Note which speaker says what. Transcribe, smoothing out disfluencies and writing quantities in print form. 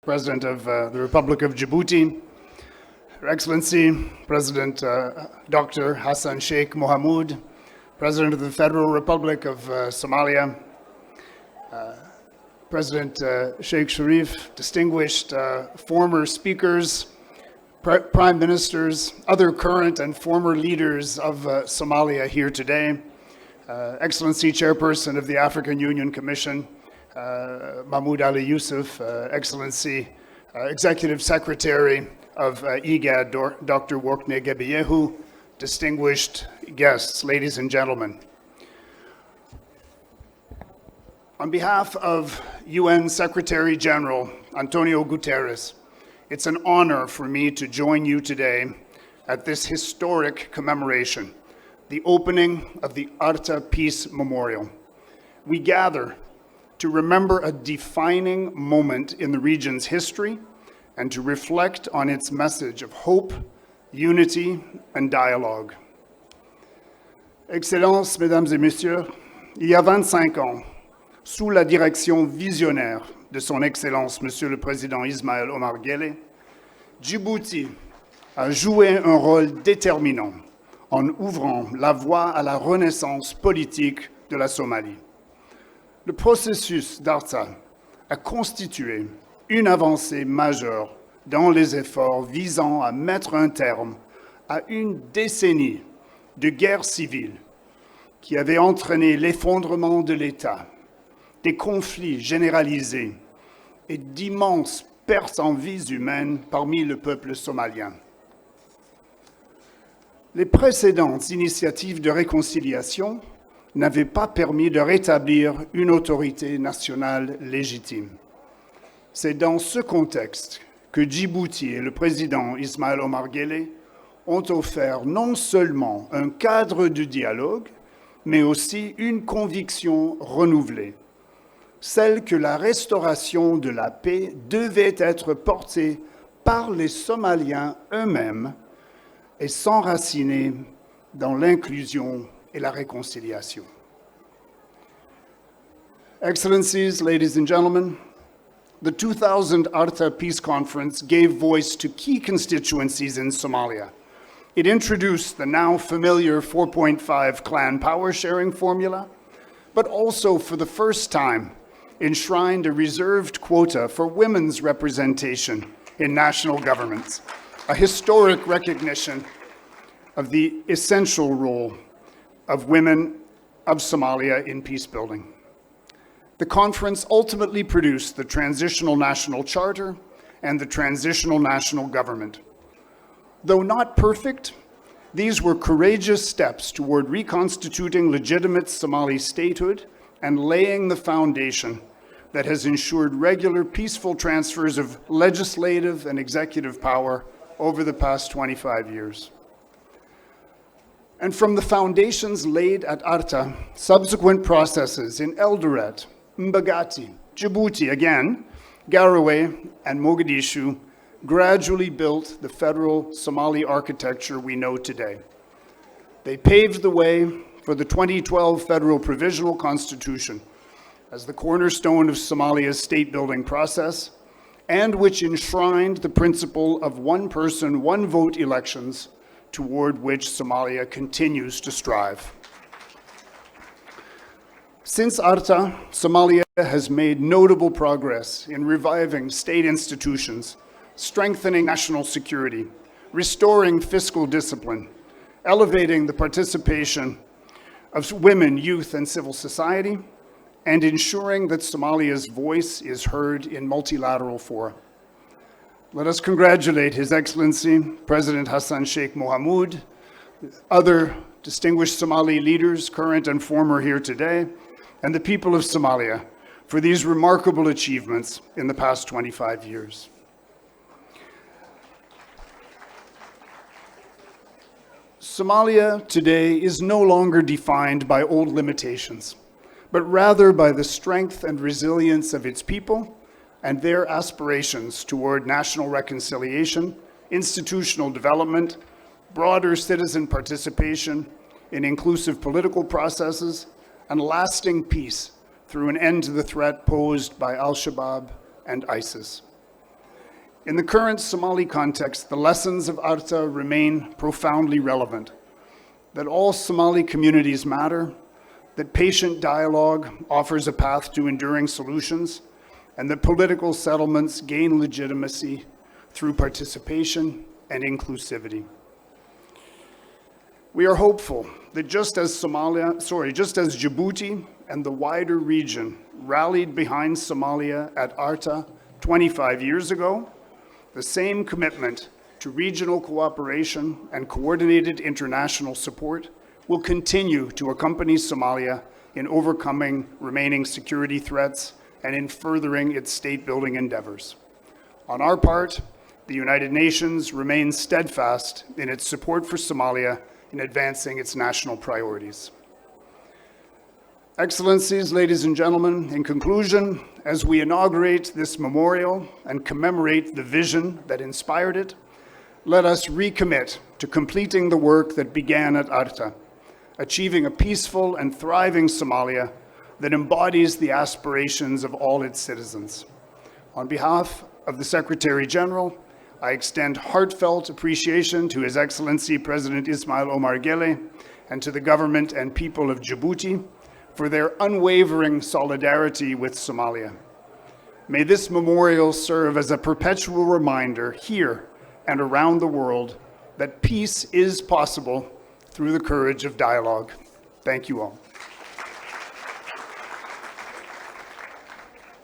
Speaker 1: President of the Republic of Djibouti, Her Excellency, President Dr. Hassan Sheikh Mohamud, President of the Federal Republic of Somalia, President Sheikh Sharif, distinguished former speakers, prime ministers, other current and former leaders of Somalia here today, Excellency Chairperson of the African Union Commission, Mahmoud Ali Yusuf, Excellency Executive Secretary of IGAD, Dr. Workne Gebeyehu, distinguished guests, ladies and gentlemen. On behalf of UN Secretary General Antonio Guterres, it's an honor for me to join you today at this historic commemoration, the opening of the Arta Peace Memorial. We gather to remember a defining moment in the region's history and to reflect on its message of hope, unity, and dialogue. Excellences, Mesdames et Messieurs, il y a 25 ans, sous la direction visionnaire de son Excellence, Monsieur le Président Ismaël Omar Guelleh, Djibouti a joué un rôle déterminant en ouvrant la voie à la renaissance politique de la Somalie. Le processus d'Arta a constitué une avancée majeure dans les efforts visant à mettre un terme à une décennie de guerre civile qui avait entraîné l'effondrement de l'État, des conflits généralisés et d'immenses pertes en vies humaines parmi le peuple somalien. Les précédentes initiatives de réconciliation n'avaient pas permis de rétablir une autorité nationale légitime. C'est dans ce contexte que Djibouti et le président Ismaël Omar Guelleh ont offert non seulement un cadre de dialogue, mais aussi une conviction renouvelée, celle que la restauration de la paix devait être portée par les Somaliens eux-mêmes et s'enraciner dans l'inclusion et la réconciliation. Excellencies, ladies and gentlemen, the 2000 Arta Peace Conference gave voice to key constituencies in Somalia. It introduced the now familiar 4.5 clan power sharing formula, but also for the first time enshrined a reserved quota for women's representation in national governments, a historic recognition of the essential role of women of Somalia in peace building. The conference ultimately produced the Transitional National Charter and the Transitional National Government. Though not perfect, these were courageous steps toward reconstituting legitimate Somali statehood and laying the foundation that has ensured regular peaceful transfers of legislative and executive power over the past 25 years. And from the foundations laid at Arta, subsequent processes in Eldoret, Mbagati, Djibouti again, Garowe, and Mogadishu gradually built the federal Somali architecture we know today. They paved the way for the 2012 Federal Provisional Constitution as the cornerstone of Somalia's state-building process, and which enshrined the principle of one-person, one-vote elections toward which Somalia continues to strive. Since Arta, Somalia has made notable progress in reviving state institutions, strengthening national security, restoring fiscal discipline, elevating the participation of women, youth, and civil society, and ensuring that Somalia's voice is heard in multilateral fora. Let us congratulate His Excellency, President Hassan Sheikh Mohamud, other distinguished Somali leaders, current and former here today, and the people of Somalia for these remarkable achievements in the past 25 years. Somalia today is no longer defined by old limitations, but rather by the strength and resilience of its people and their aspirations toward national reconciliation, institutional development, broader citizen participation in inclusive political processes, and lasting peace through an end to the threat posed by Al-Shabaab and ISIS. In the current Somali context, the lessons of Arta remain profoundly relevant. That all Somali communities matter, that patient dialogue offers a path to enduring solutions, and that political settlements gain legitimacy through participation and inclusivity. We are hopeful that just as Djibouti and the wider region rallied behind Somalia at Arta 25 years ago, the same commitment to regional cooperation and coordinated international support will continue to accompany Somalia in overcoming remaining security threats and in furthering its state-building endeavors. On our part, the United Nations remains steadfast in its support for Somalia in advancing its national priorities. Excellencies, ladies and gentlemen, in conclusion, as we inaugurate this memorial and commemorate the vision that inspired it, let us recommit to completing the work that began at Arta, achieving a peaceful and thriving Somalia that embodies the aspirations of all its citizens. On behalf of the Secretary General, I extend heartfelt appreciation to His Excellency President Ismail Omar Guelleh and to the government and people of Djibouti for their unwavering solidarity with Somalia. May this memorial serve as a perpetual reminder here and around the world that peace is possible through the courage of dialogue. Thank you all.